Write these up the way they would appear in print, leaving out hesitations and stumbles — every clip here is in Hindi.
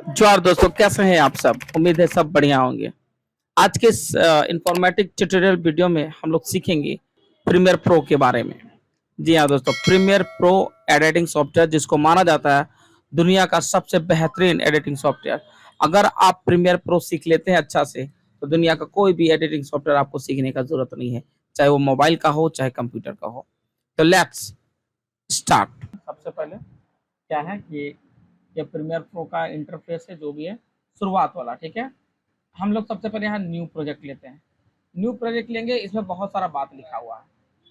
जोहार दोस्तों, कैसे हैं आप सब? उम्मीद है सब बढ़िया होंगे। आज के इस इंफॉर्मेटिव ट्यूटोरियल वीडियो में हम लोग सीखेंगे प्रीमियर प्रो के बारे में। जी हाँ दोस्तों, प्रीमियर प्रो एडिटिंग सॉफ्टवेयर जिसको माना जाता है दुनिया का सबसे बेहतरीन एडिटिंग सॉफ्टवेयर। अगर आप प्रीमियर प्रो सीख लेते हैं अच्छा से, तो दुनिया का कोई भी एडिटिंग सॉफ्टवेयर आपको सीखने का जरूरत नहीं है, चाहे वो मोबाइल का हो चाहे कंप्यूटर का हो। तो लेट्स स्टार्ट। सबसे पहले क्या है कि ये प्रीमियर प्रो का इंटरफेस है, जो भी है शुरुआत वाला, ठीक है। हम लोग सबसे पहले यहाँ न्यू प्रोजेक्ट लेते हैं। न्यू प्रोजेक्ट लेंगे, इसमें बहुत सारा बात लिखा हुआ है,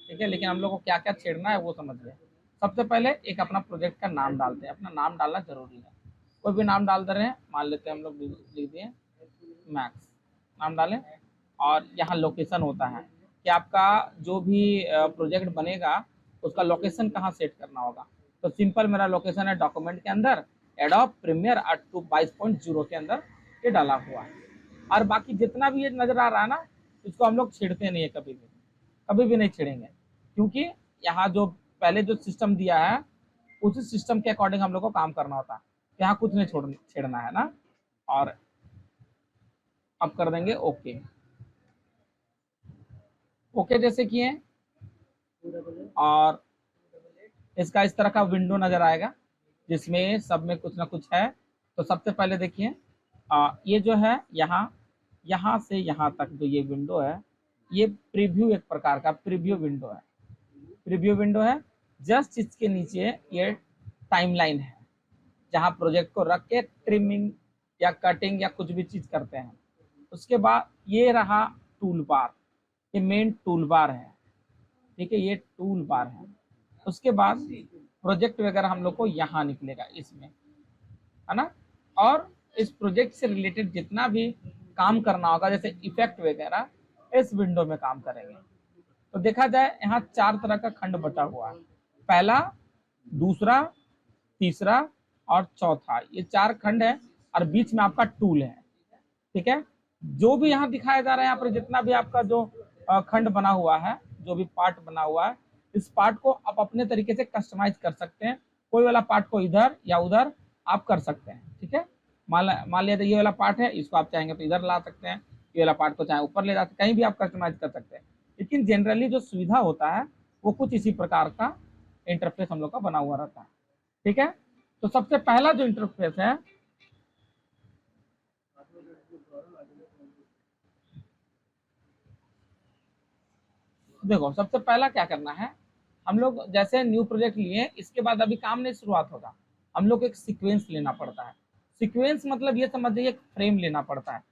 ठीक है, लेकिन हम लोग को क्या क्या छेड़ना है वो समझ लें। सबसे पहले एक अपना प्रोजेक्ट का नाम डालते हैं। अपना नाम डालना जरूरी है, कोई भी नाम डाल दे रहे हैं। मान लेते हैं हम लोग लिख दिए मैक्स, नाम डालें। और यहाँ लोकेशन होता है कि आपका जो भी प्रोजेक्ट बनेगा उसका लोकेशन कहाँ सेट करना होगा। तो सिंपल मेरा लोकेशन है डॉक्यूमेंट के अंदर, एडोब प्रीमियर 22.0 के अंदर ये डाला हुआ है। और बाकी जितना भी ये नजर आ रहा है ना, इसको हम लोग छेड़ते नहीं है, कभी भी नहीं छेड़ेंगे, क्योंकि यहाँ जो पहले जो सिस्टम दिया है उसी सिस्टम के अकॉर्डिंग हम लोग को काम करना होता है। यहाँ कुछ नहीं छेड़ना है ना। और अब कर देंगे ओके। ओके जैसे किए, और इसका इस तरह का विंडो नजर आएगा जिसमें सब में कुछ ना कुछ है। तो सबसे पहले देखिए, ये जो है यहाँ से यहाँ तक जो ये विंडो है, ये प्रीव्यू, एक प्रकार का प्रीव्यू विंडो है। प्रीव्यू विंडो है, जस्ट इसके नीचे ये टाइमलाइन है, जहाँ प्रोजेक्ट को रख के ट्रिमिंग या कटिंग या कुछ भी चीज करते हैं। उसके बाद ये रहा टूल बार, ये मेन टूल बार है, ठीक है, ये टूल बार है। उसके बाद प्रोजेक्ट वगैरह हम लोग को यहाँ निकलेगा इसमें, है ना। और इस प्रोजेक्ट से रिलेटेड जितना भी काम करना होगा, जैसे इफेक्ट वगैरह, इस विंडो में काम करेंगे। तो देखा जाए यहाँ 4 तरह का खंड बटा हुआ है, पहला, दूसरा, तीसरा और चौथा, ये 4 खंड है। और बीच में आपका टूल है, ठीक है। जो भी यहाँ दिखाया जा रहा है, यहाँ पर जितना भी आपका जो खंड बना हुआ है, जो भी पार्ट बना हुआ है, इस पार्ट को आप अपने तरीके से कस्टमाइज कर सकते हैं। कोई वाला पार्ट को इधर या उधर आप कर सकते हैं, ठीक है। मान लिया तो ये वाला पार्ट है, इसको आप चाहेंगे तो इधर ला सकते हैं, ये वाला पार्ट को चाहे ऊपर ले जा सकते हैं, कहीं भी आप कस्टमाइज कर सकते हैं। लेकिन जनरली जो सुविधा होता है वो कुछ इसी प्रकार का इंटरफेस हम लोग का बना हुआ रहता है, ठीक है। तो सबसे पहला जो इंटरफेस है, देखो सबसे पहला क्या करना है, हम लोग जैसे न्यू प्रोजेक्ट लिए, इसके बाद अभी काम नहीं शुरुआत होगा, हम लोग एक सीक्वेंस लेना पड़ता है। सीक्वेंस मतलब ये समझ जाइए, एक फ्रेम लेना पड़ता है।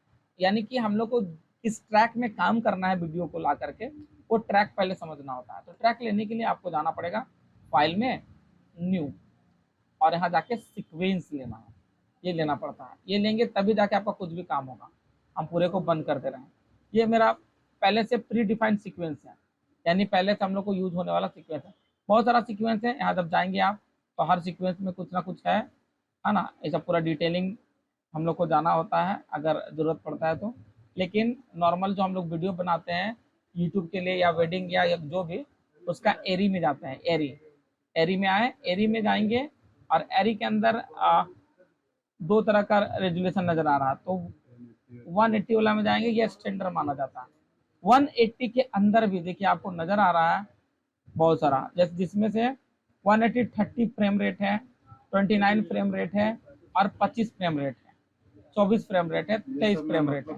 यानी कि हम लोग को किस ट्रैक में काम करना है वीडियो को ला करके, वो ट्रैक पहले समझना होता है। तो ट्रैक लेने के लिए आपको जाना पड़ेगा फाइल में, न्यू, और यहाँ जाके सीक्वेंस लेना है, ये लेना पड़ता है। ये लेंगे तभी जाके आपका कुछ भी काम होगा। हम पूरे को बंद कर दे रहे हैं। ये मेरा पहले से प्री डिफाइंड सीक्वेंस है, यानी पहले से हम लोग को यूज होने वाला सीक्वेंस है। बहुत सारा सीक्वेंस है, यहाँ जब जाएंगे आप तो हर सीक्वेंस में कुछ ना कुछ है ना। ये सब पूरा डिटेलिंग हम लोग को जाना होता है अगर ज़रूरत पड़ता है तो। लेकिन नॉर्मल जो हम लोग वीडियो बनाते हैं यूट्यूब के लिए या वेडिंग या जो भी, उसका एरी में जाते हैं। एरी, एरी में आए, एरी में जाएंगे, और एरी के अंदर 2 तरह का रेजुलेशन नजर आ रहा है। तो 180 वाला में जाएंगे, ये स्टैंडर्ड माना जाता है। 180 के अंदर भी देखिए आपको नजर आ रहा है बहुत सारा, जैसे जिसमें से 180 30 फ्रेम रेट है, 29 फ्रेम रेट है, और 25 फ्रेम रेट है, 24 फ्रेम रेट है, 23 फ्रेम रेट है।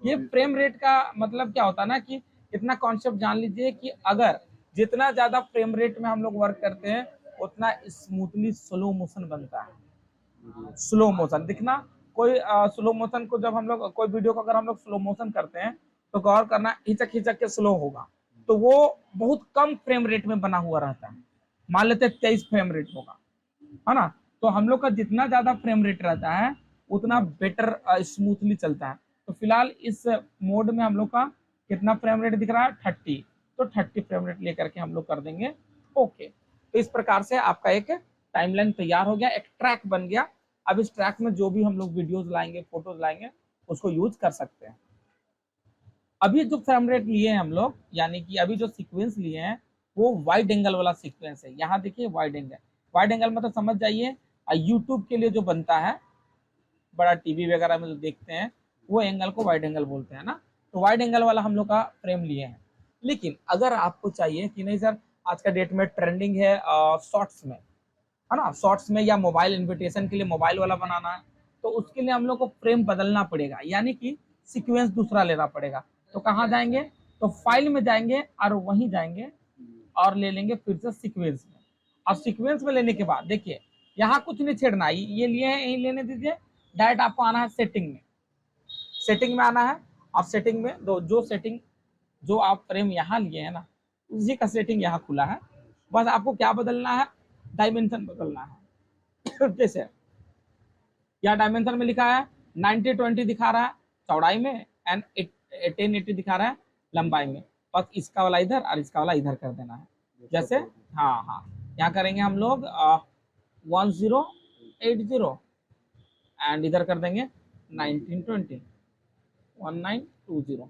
ये फ्रेम रेट का मतलब क्या होता है ना, कि इतना कॉन्सेप्ट जान लीजिए कि अगर जितना ज्यादा फ्रेम रेट में हम लोग वर्क करते हैं, उतना स्मूथली स्लो मोशन बनता है। स्लो मोशन दिखना, कोई स्लो मोशन को जब हम लोग कोई वीडियो को अगर हम लोग स्लो मोशन करते हैं तो गौर करना, हिचक हिचक के स्लो होगा, तो वो बहुत कम फ्रेम रेट में बना हुआ रहता है। मान लेते हैं 23 फ्रेम रेट होगा, है ना। तो हम लोग का जितना ज्यादा फ्रेम रेट रहता है उतना बेटर स्मूथली चलता है। तो फिलहाल इस मोड में हम लोग का कितना फ्रेम रेट दिख रहा है, 30। तो 30 फ्रेम रेट लेकर के हम लोग कर देंगे ओके। तो इस प्रकार से आपका एक टाइमलाइन तैयार हो गया, एक ट्रैक बन गया। अब इस ट्रैक में जो भी हम लोग वीडियोस लाएंगे, फोटोज लाएंगे, उसको यूज कर सकते हैं। अभी जो फ्रेम रेट लिए हैं हम लोग, यानी कि अभी जो सीक्वेंस लिए हैं वो वाइड एंगल वाला सीक्वेंस है। यहाँ देखिए वाइड एंगल, वाइड एंगल मतलब समझ जाइए यूट्यूब के लिए जो बनता है, बड़ा टीवी वगैरह में जो देखते हैं वो एंगल को वाइड एंगल बोलते हैं ना। तो वाइड एंगल वाला हम लोग का फ्रेम लिए हैं। लेकिन अगर आपको चाहिए कि नहीं सर आज का डेट में ट्रेंडिंग है शॉर्ट्स में, है ना, शॉर्ट्स में या मोबाइल इन्विटेशन के लिए मोबाइल वाला बनाना है, तो उसके लिए हम लोग को फ्रेम बदलना पड़ेगा, यानी कि सीक्वेंस दूसरा लेना पड़ेगा। तो कहाँ जाएंगे, तो फाइल में जाएंगे और वहीं जाएंगे और ले लेंगे फिर से सीक्वेंस में। और सीक्वेंस में लेने के बाद देखिए यहाँ कुछ नहीं छेड़ना, ये लिए हैं यही लेने दीजिए। डायरेक्ट आपको आना है सेटिंग में, सेटिंग में आना है। आप सेटिंग में जो सेटिंग जो आप फ्रेम यहाँ लिए हैं ना उसी का सेटिंग यहाँ खुला है। बस आपको क्या बदलना है, डायमेंशन बदलना है। जैसे यहाँ डायमेंशन में लिखा है 90-20 दिखा रहा है चौड़ाई में एंड 1080 दिखा रहा है लंबाई में। बस इसका वाला इधर और इसका वाला इधर कर देना है। जैसे हाँ हाँ यहाँ करेंगे हम लोग 1080 एंड इधर कर देंगे 1920 1920।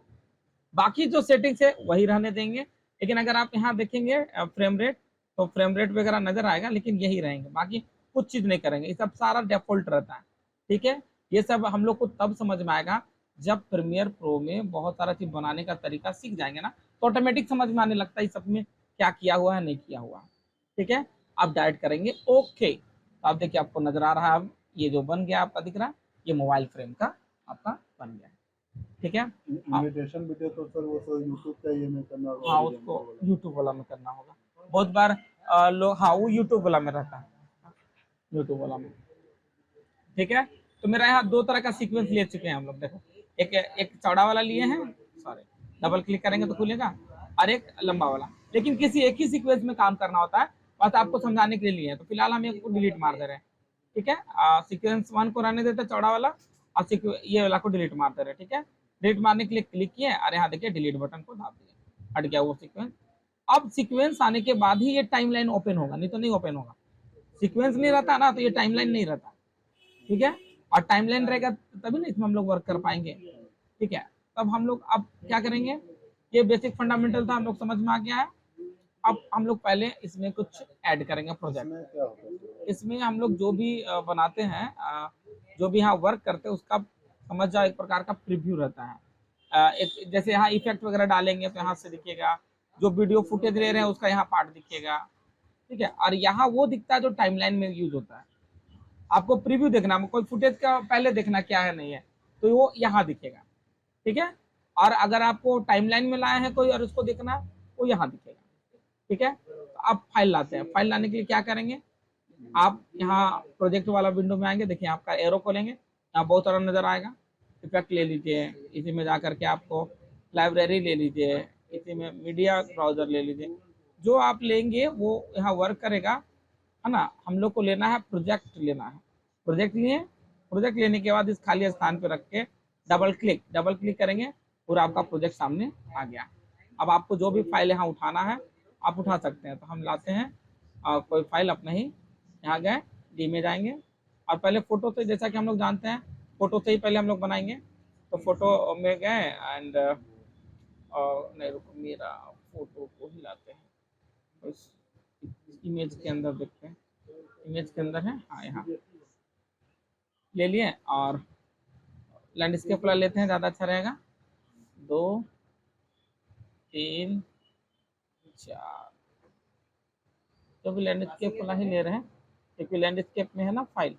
बाकी जो सेटिंग्स है वही रहने देंगे। लेकिन अगर आप यहाँ देखेंगे फ्रेम रेट, तो फ्रेम रेट वगैरह नजर आएगा लेकिन यही रहेंगे, बाकी कुछ चीज नहीं करेंगे, ये सब सारा डिफॉल्ट रहता है। ठीक है, ये सब हम लोग को तब समझ में आएगा जब प्रीमियर प्रो में बहुत सारा चीज बनाने का तरीका सीख जाएंगे ना, तो ऑटोमेटिक समझ में आने लगता है इस सब में क्या किया हुआ है नहीं किया हुआ है। ठीक है, आप डायरेक्ट करेंगे ओके, तो आप देखिए आपको नजर आ रहा है अब ये जो बन गया आपका दिख रहा है ये मोबाइल फ्रेम का आपका बन गया। ठीक है, इनविटेशन वीडियो तो सर वो तो यूट्यूब का ये में करना होगा, हाँ उसको यूट्यूब वाला में करना होगा। बहुत बार लोग, हाँ वो यूट्यूब वाला में रहता है, यूट्यूब वाला में। ठीक है, तो मेरा यहाँ दो तरह का सीक्वेंस ले चुके हैं हम लोग। देखो एक एक चौड़ा वाला लिए हैं, सॉरी डबल क्लिक करेंगे तो खुलेगा, और एक लंबा वाला। लेकिन किसी एक ही सीक्वेंस में काम करना होता है, बस आपको समझाने के लिए है। तो फिलहाल हम एक को डिलीट मार दे रहे हैं। ठीक है, सीक्वेंस 1 को रहने देते चौड़ा वाला, और ये वाला को डिलीट मार दे रहे हैं। ठीक है, डिलीट मारने के लिए क्लिक किए और यहाँ देखिए डिलीट बटन को दाब दिए, हट गया वो सीक्वेंस। अब सीक्वेंस आने के बाद ही ये टाइमलाइन ओपन होगा, नहीं तो नहीं ओपन होगा। सीक्वेंस नहीं रहता ना तो ये टाइमलाइन नहीं रहता। ठीक है, और टाइमलाइन रहेगा तभी ना इसमें हम लोग वर्क कर पाएंगे। ठीक है, तब हम लोग अब क्या करेंगे, ये बेसिक फंडामेंटल था हम लोग समझ में आ गया है। अब हम लोग पहले इसमें कुछ ऐड करेंगे प्रोजेक्ट। इसमें हम लोग जो भी बनाते हैं, जो भी यहाँ वर्क करते हैं उसका समझ जाओ एक प्रकार का प्रीव्यू रहता है। एक जैसे यहाँ इफेक्ट वगैरह डालेंगे तो यहाँ से दिखेगा, जो वीडियो फुटेज ले रहे हैं उसका यहाँ पार्ट दिखेगा। ठीक है, और यहाँ वो दिखता है जो टाइमलाइन में यूज होता है। आपको प्रीव्यू देखना, कोई फुटेज का पहले देखना क्या है नहीं है, तो वो यहाँ दिखेगा। ठीक है, और अगर आपको टाइमलाइन में लाए हैं कोई और उसको देखना है वो यहाँ दिखेगा। ठीक है, तो आप फाइल लाते हैं, फाइल लाने के लिए क्या करेंगे, आप यहाँ प्रोजेक्ट वाला विंडो में आएंगे, देखिए आपका एरो खोलेंगे, यहाँ बहुत सारा नजर आएगा। इफेक्ट ले लीजिए, इसी में जाकर के आपको लाइब्रेरी ले लीजिए, इसी में मीडिया ब्राउजर ले लीजिए, जो आप लेंगे वो यहाँ वर्क करेगा, है ना। हम लोग को लेना है प्रोजेक्ट, लेना है प्रोजेक्ट लिए। प्रोजेक्ट लेने के बाद इस खाली स्थान पे रख के डबल क्लिक करेंगे, पूरा आपका प्रोजेक्ट सामने आ गया। अब आपको जो भी फाइल यहाँ उठाना है आप उठा सकते हैं। तो हम लाते हैं कोई फाइल अपने ही, यहाँ गए डी में जाएंगे, और पहले फोटो से, जैसा कि हम लोग जानते हैं फोटो से ही पहले हम लोग बनाएंगे। तो फोटो में गए एंड नहीं रुको, मेरा फोटो को ही लाते हैं, उस इमेज के अंदर देखते हैं, इमेज के अंदर है, हाँ यहाँ ले लिए। और लैंडस्केप वाला लेते हैं, ज़्यादा अच्छा रहेगा। 2 3 4, तो भी लैंडस्केप वाला ही ले रहे हैं क्योंकि लैंडस्केप में है ना फाइल।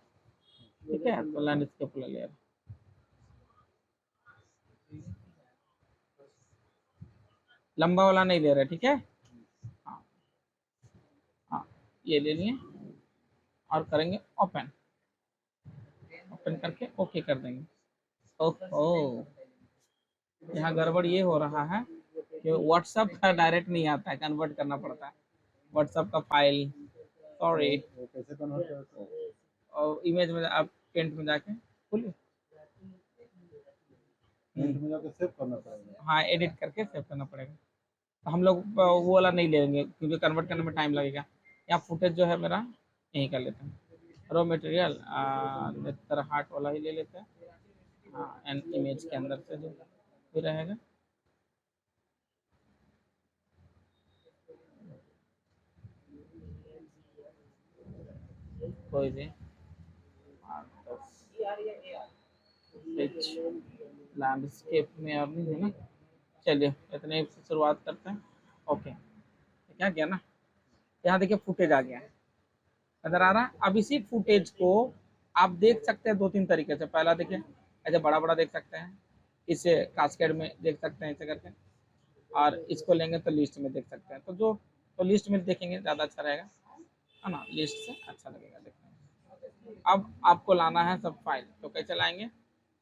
ठीक है, तो लैंडस्केप वाला ले रहे हैं, लंबा वाला नहीं ले रहे। ठीक है, हाँ हाँ ये ले लिए और करेंगे ओपन, ओपन करके ओके कर देंगे। ओह, यहाँ गड़बड़ ये हो रहा है कि व्हाट्सएप का डायरेक्ट नहीं आता है, कन्वर्ट करना पड़ता है व्हाट्सएप का फाइल, सॉरी। कैसे कन्वर्ट करते हैं? और इमेज में आप पेंट में जाके खोलिए, पेंट में जाके सेव करना पड़ेगा। हाँ एडिट करके सेव करना पड़ेगा। तो हम लोग वो वाला नहीं लेंगे क्योंकि कन्वर्ट करने में टाइम लगेगा। यहाँ फुटेज जो है मेरा यहीं कर लेते हैं, रॉ मटेरियल नेत्र हार्ट वाला ही ले लेते हैं, हाँ एंड इमेज के अंदर से जो भी रहेगा। कोई भी 8 10 फुटेज लैंडस्केप में और नहीं है ना, चलिए इतने से शुरुआत करते हैं। ओके, क्या गया ना, यहाँ देखिए फुटेज आ गया है, नजर आ रहा है। अब इसी फुटेज को आप देख सकते हैं दो तीन तरीके से। पहला देखिए ऐसे बड़ा बड़ा देख सकते हैं, इसे कास्केड में देख सकते हैं ऐसे करके, और इसको लेंगे तो लिस्ट में देख सकते हैं। तो लिस्ट में देखेंगे ज़्यादा अच्छा रहेगा, है ना, लिस्ट से अच्छा लगेगा देखने में। अब आपको लाना है सब फाइल, तो कैसे लाएंगे,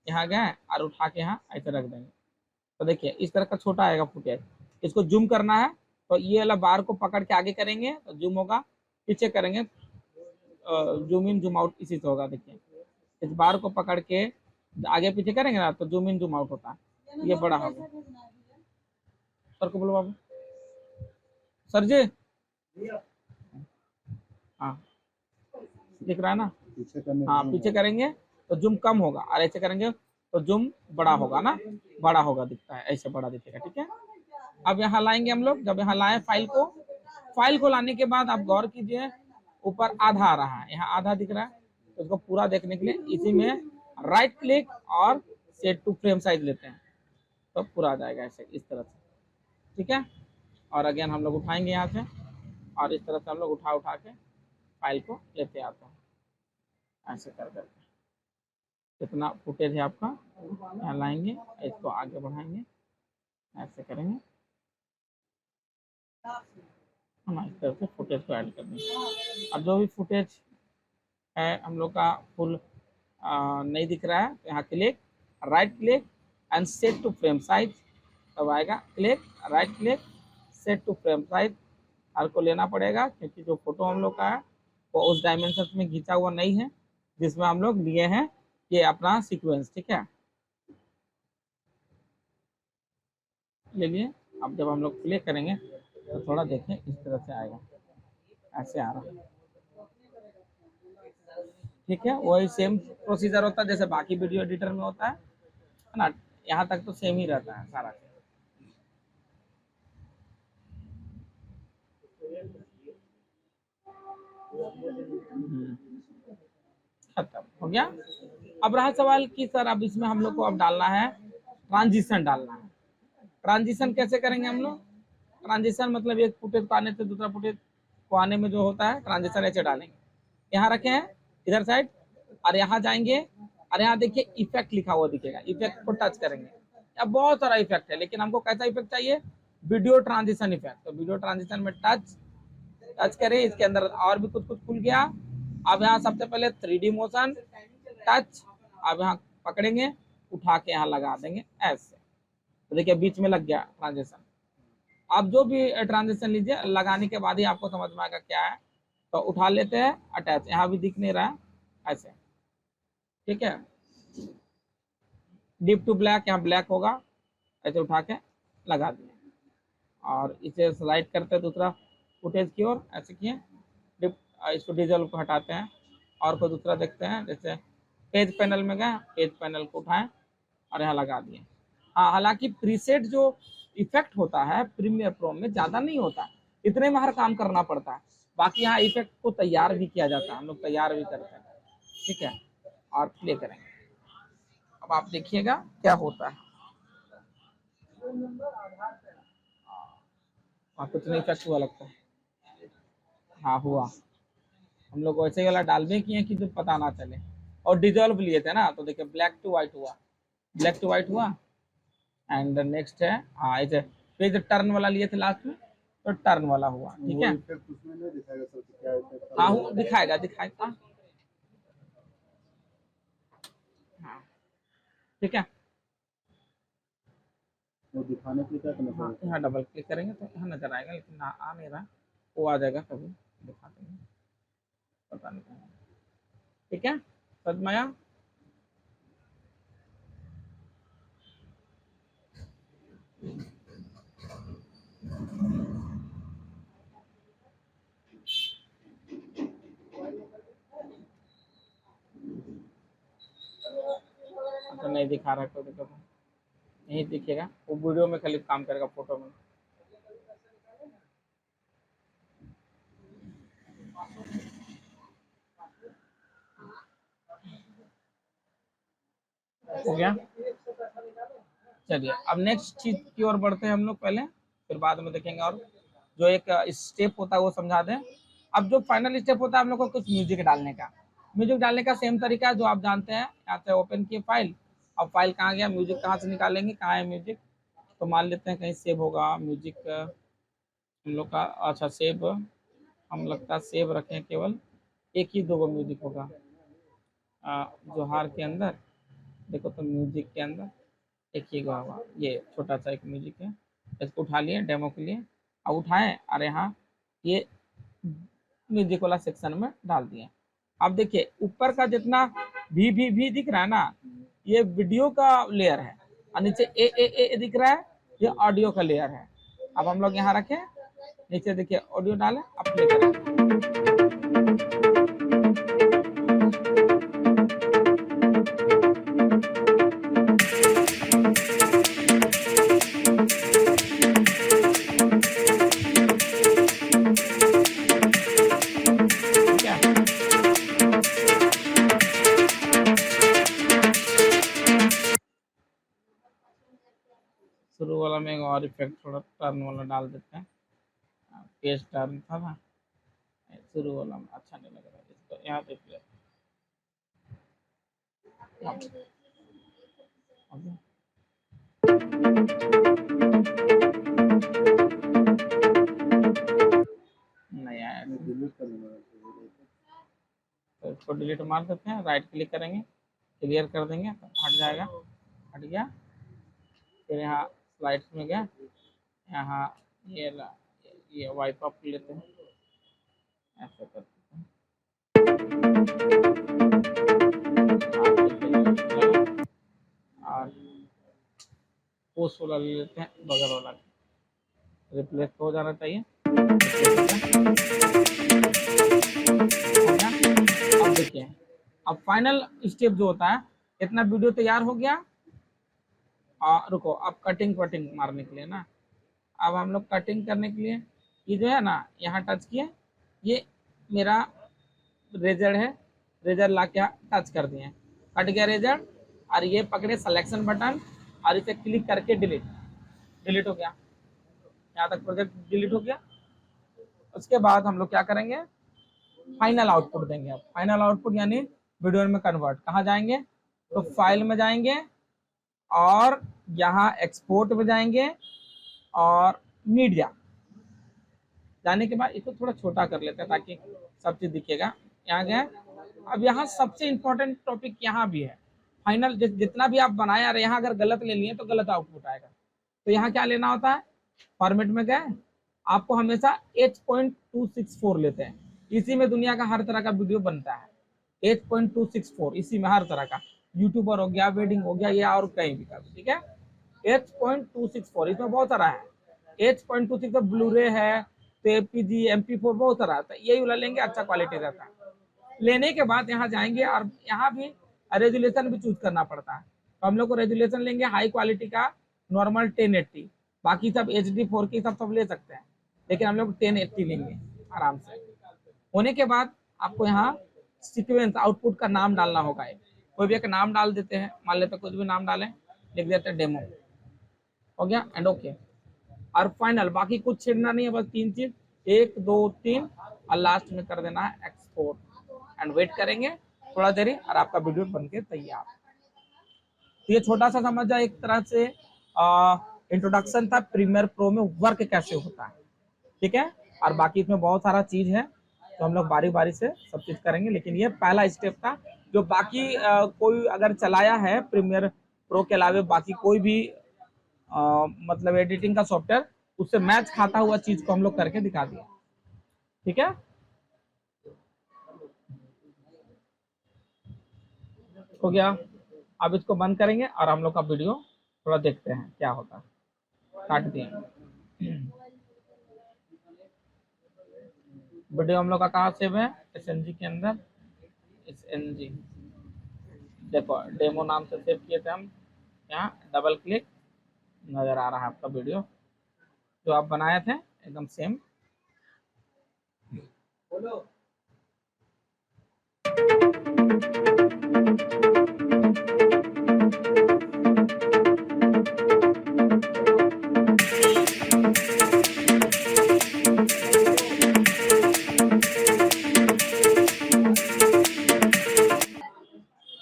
यहाँ गए और उठा के यहाँ ऐसे रख देंगे। तो देखिए इस तरह का छोटा आएगा फुटेज, इसको जूम करना है तो ये वाला बार को पकड़ के आगे करेंगे तो जूम होगा, पीछे करेंगे जूम इन जूम आउट इसी से होगा। देखिए इस बार को पकड़ के आगे पीछे करेंगे ना तो जूम इन जूम आउट होता है, ये बड़ा होगा। सर को बोलो बाबू, सर जी, हाँ दिख रहा है ना, पीछे करने हाँ पीछे करेंगे तो जूम कम होगा, और ऐसे करेंगे तो जूम बड़ा होगा ना, बड़ा होगा, दिखता है ऐसे बड़ा दिखेगा। ठीक है, अब यहाँ लाएंगे हम लोग। जब यहाँ लाए फाइल को लाने के बाद आप गौर कीजिए, ऊपर आधा आ रहा है, यहाँ आधा दिख रहा है, तो इसको पूरा देखने के लिए इसी में राइट क्लिक और सेट टू फ्रेम साइज लेते हैं, तो पूरा आ जाएगा ऐसे इस तरह से। ठीक है, और अगेन हम लोग उठाएंगे यहाँ से, और इस तरह से हम लोग उठा उठा के फाइल को लेते आते हैं ऐसे कर करके। कितना फुटेज है आपका, यहाँ लाएंगे, इसको आगे बढ़ाएंगे, ऐसे करेंगे, हम इस तरह से फुटेज को ऐड कर देंगे। अब जो भी फुटेज है हम लोग का फुल नहीं दिख रहा है, तो यहाँ click, right click and set to frame size, तब आएगा click, right click, set to frame size. हर को लेना पड़ेगा क्योंकि जो फोटो हम लोग का है वो उस डायमेंशन में खींचा हुआ नहीं है जिसमें हम लोग लिए हैं ये अपना सीक्वेंस। ठीक है, ले लिए। अब जब हम लोग प्ले करेंगे तो थोड़ा देखें इस तरह से आएगा, ऐसे आ रहा है। ठीक है, वही सेम प्रोसीजर होता है जैसे बाकी वीडियो एडिटर में होता है ना, यहाँ तक तो सेम ही रहता है सारा। खत्म हो गया। अब रहा सवाल कि सर अब इसमें हम लोग को अब डालना है ट्रांजिशन डालना है। ट्रांजिशन कैसे करेंगे हम लोग, ट्रांजिशन मतलब एक फुटेज को आने से दूसरा फुटेज को आने में जो होता है ट्रांजिशन ऐसे डालेंगे। यहाँ रखे हैं इधर साइड, और यहाँ जाएंगे और यहाँ देखिए इफेक्ट लिखा हुआ दिखेगा, इफेक्ट को टच करेंगे। अब बहुत सारा इफेक्ट है लेकिन हमको कैसा इफेक्ट चाहिए, वीडियो ट्रांजिशन इफेक्ट। तो वीडियो ट्रांजिशन में टच टच करें, इसके अंदर और भी कुछ कुछ खुल गया। अब यहाँ सबसे पहले 3D मोशन टच, अब यहाँ पकड़ेंगे उठा के यहाँ लगा देंगे ऐसे, तो देखिए बीच में लग गया ट्रांजिशन। आप जो भी ट्रांजिशन लीजिए लगाने के बाद ही आपको समझ में आएगा क्या है। तो उठा लेते हैं अटैच, यहाँ भी दिख नहीं रहा है ऐसे। ठीक है, डिप टू ब्लैक, यहाँ ब्लैक होगा, ऐसे उठा के लगा दिए, और इसे स्लाइड करते हैं दूसरा फुटेज की ओर, ऐसे किए डिप, इसको डिजल को हटाते हैं और कोई दूसरा देखते हैं। जैसे पेज पैनल में गए, पेज पैनल को उठाएं और यहाँ लगा दिए। हाँ, हालांकि प्रीसेट जो इफेक्ट होता है प्रीमियर प्रो में ज़्यादा नहीं होता है, इतने में हर काम करना पड़ता है। बाकी यहाँ इफेक्ट को तैयार भी किया जाता है, हम लोग तैयार भी करते हैं। ठीक है, और प्ले करेंगे। अब आप देखिएगा क्या होता है। हाँ, कुछ नहीं इफेक्ट हुआ लगता है, हाँ हुआ। हम लोग वैसे वाला डालबे किए कि जो पता ना चले, और डिजॉल्व लिए थे ना, तो देखिए ब्लैक टू व्हाइट हुआ, ब्लैक टू व्हाइट हुआ। एंड नेक्स्ट है हाँ ऐसे पेज टर्न वाला लिए थे लास्ट में, तो टर्न वाला हुआ। ठीक है, उसमें नहीं दिखाएगा सर कि क्या इफेक्ट हाँ वो दिखाएगा दिखाएगा। हाँ ठीक है, वो दिखाने के लिए क्या करना हाँ पड़ेगा? यहाँ डबल क्लिक करेंगे तो यहाँ नजर आएगा, लेकिन ना आ नहीं रहा, वो आ जाएगा कभी, दिखा देंगे, पता नहीं कहाँ। ठीक है, समझ में आया। तो नहीं दिखा रहा कोई दिक्कत नहीं दिखेगा, वो वीडियो में खाली काम करेगा, फोटो में। हो गया। चलिए अब नेक्स्ट चीज की ओर बढ़ते हैं हम लोग पहले, फिर बाद में देखेंगे। और जो एक स्टेप होता है वो समझा दें। अब जो फाइनल स्टेप होता है हम लोग को कुछ म्यूजिक डालने का। म्यूजिक डालने का सेम तरीका है जो आप जानते हैं। यहाँ से ओपन किए फाइल, अब फाइल कहाँ गया, म्यूजिक कहाँ से निकालेंगे, कहाँ है म्यूजिक। तो मान लेते हैं कहीं सेव होगा म्यूजिक हम लोग का। अच्छा सेव, हम लगता है सेव रखें, केवल एक ही 2 म्यूजिक होगा जोहार के अंदर। देखो तो म्यूजिक के अंदर एक ही होगा, ये छोटा सा एक म्यूजिक है। इसको उठा लिए डेमो के लिए, अब उठाएं और यहाँ ये म्यूजिक वाला सेक्शन में डाल दिए। अब देखिए ऊपर का जितना भी दिख रहा है ना, ये वीडियो का लेयर है, और नीचे ए दिख रहा है, ये ऑडियो का लेयर है। अब हम लोग यहाँ रखें, नीचे देखिए ऑडियो डालें, अब प्ले करें। ठीक है, शुरू वाला में एक और इफेक्ट थोड़ा टर्न वाला डाल देते हैं। पेज टर्न था ना, शुरू वाला में अच्छा नहीं लग रहा है, इसको यहाँ पे प्ले। नहीं आया डिलीट कर देना। तो इसको डिलीट मार देते हैं, राइट क्लिक करेंगे, क्लियर कर देंगे तो हट जाएगा। हट गया। फिर यहाँ स्लाइड्स में गया, यहाँ ये वाइप अप लेते हैं, ऐसे करते हैं। और पोस्ट वाला ले लेते हैं, बगल वाला रिप्लेस हो जाना चाहिए। अब देखिए, अब फाइनल स्टेप जो होता है, इतना वीडियो तैयार हो गया। रुको, अब कटिंग वटिंग मारने के लिए ना, अब हम लोग कटिंग करने के लिए ये जो है ना, यहाँ टच किए, ये मेरा रेजर है, रेजर ला के टच कर दिए, कट गया रेजर। और ये पकड़े सिलेक्शन बटन और इसे क्लिक करके डिलीट, डिलीट हो गया। यहाँ तक प्रोजेक्ट डिलीट हो गया। उसके बाद हम लोग क्या करेंगे, फाइनल आउटपुट देंगे। अब फाइनल आउटपुट यानी वीडियो में कन्वर्ट, कहाँ जाएंगे, तो फाइल में जाएंगे और यहाँ एक्सपोर्ट में जाएंगे और मीडिया जाने के बाद इसको थोड़ा छोटा कर लेते हैं ताकि सब चीज दिखेगा। यहाँ गए, अब यहाँ सबसे इंपॉर्टेंट टॉपिक यहाँ भी है। फाइनल जितना भी आप बनाए आ रहे, यहाँ अगर गलत ले लिए तो गलत आउटपुट आएगा। तो यहाँ क्या लेना होता है, फॉर्मेट में गए, आपको हमेशा H.264 लेते हैं। इसी में दुनिया का हर तरह का वीडियो बनता है, H.264 इसी में हर तरह का, यूट्यूबर हो गया, वेडिंग हो गया, या और कहीं भी का, ठीक है। H.264 इसमें बहुत सारा है। H.264 ब्लूरे है, तो APG MP4 बहुत सारा आता है, यही वाला लेंगे, अच्छा क्वालिटी रहता है। लेने के बाद यहाँ जाएंगे और यहाँ भी रेजुलेशन भी चूज करना पड़ता है। तो हम लोग को रेजुलेशन लेंगे हाई क्वालिटी का, नॉर्मल 1080, बाकी सब HD 4K सब ले सकते हैं, लेकिन हम लोग 1080 लेंगे आराम से। होने के बाद आपको यहाँ सीक्वेंस आउटपुट का नाम डालना होगा, कोई भी एक नाम डाल देते हैं, मान लेते कुछ भी नाम डालें, लिख देते हैं डेमो, हो गया एंड ओके। और फाइनल बाकी कुछ छेड़ना नहीं है, बस 3 चीज, 1 2 3, और लास्ट में कर देना है एक्सपोर्ट एंड वेट करेंगे थोड़ा देरी और आपका वीडियो बनके तैयार। तो ये छोटा सा समझ जाए, एक तरह से इंट्रोडक्शन था प्रीमियर प्रो में वर्क कैसे होता है, ठीक है। और बाकी इसमें बहुत सारा चीज है, तो हम लोग बारी बारी से सब चीज करेंगे, लेकिन ये पहला स्टेप था। जो बाकी कोई अगर चलाया है प्रीमियर प्रो के अलावा बाकी कोई भी मतलब एडिटिंग का सॉफ्टवेयर, उससे मैच खाता हुआ चीज को हम लोग करके दिखा दिया, ठीक है। हो गया। अब इसको बंद करेंगे और हम लोग का वीडियो थोड़ा देखते हैं क्या होता है। काट दिए वीडियो हम लोग का कहाँ सेव है, SNG के अंदर, SNG देखो डेमो नाम से सेव किए थे हम। यहाँ डबल क्लिक, नजर आ रहा है आपका वीडियो जो आप बनाए थे एकदम सेम।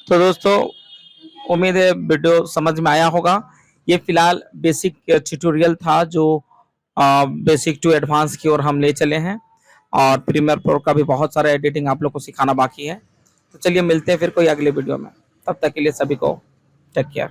तो दोस्तों उम्मीद है वीडियो समझ में आया होगा। ये फिलहाल बेसिक ट्यूटोरियल था जो बेसिक टू एडवांस की ओर हम ले चले हैं, और प्रीमियर प्रो का भी बहुत सारा एडिटिंग आप लोग को सिखाना बाकी है। तो चलिए मिलते हैं फिर कोई अगले वीडियो में, तब तक के लिए सभी को टेक केयर।